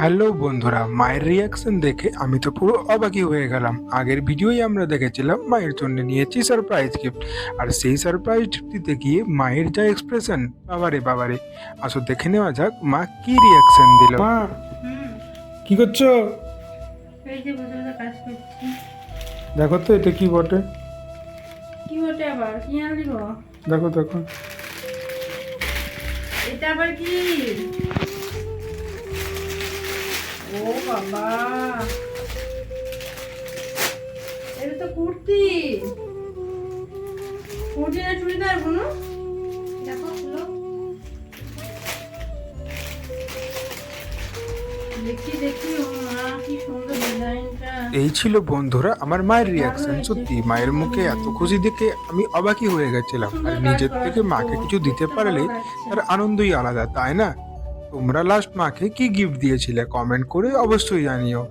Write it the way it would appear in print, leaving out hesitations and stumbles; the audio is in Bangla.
হ্যালো বন্ধুরা, মায়ের রিয়াকশন দেখে আমি তো পুরো অবাকই হয়ে গেলাম। আগের ভিডিওই আমরা দেখেছিলাম মায়ের জন্য নিয়েছি সারপ্রাইজ গিফট, আর সেই সারপ্রাইজ দিতে গিয়ে মায়ের যা এক্সপ্রেশন, বাবারে বাবারে। আসো দেখে নেওয়া যাক মা কি রিয়াকশন দিল। মা, হুম, কি করছো? এই যে বসে বসে কাজ করছি। দেখো তো এটা কি বটে। কি ওটা আবার কি আনলি গো? দেখো দেখো। এটা আবার কি? ও বাবা, এটা তো কুর্তি। কুর্তি না চুড়িদার কোনো? দেখো খুলো। দেখি দেখি, ও মা কি সুন্দর ডিজাইনটা। এই ছিল বন্ধুরা আমার মায়ের রিয়াকশন। হয়েছে। সত্যি মায়ের মুখে এত খুশি দেখে আমি অবাকই হয়ে গেছিলাম। আর সুন্দর কাজ নিজের করা থেকে আছে মাকে তো, কিছু দিতে দেখতে পারলে ভালো লাগছে। তার আনন্দই আলাদা, তাই না? তোমরা লাস্ট মাকে কি গিফট দিয়েছিলে কমেন্ট করে অবশ্যই জানিও।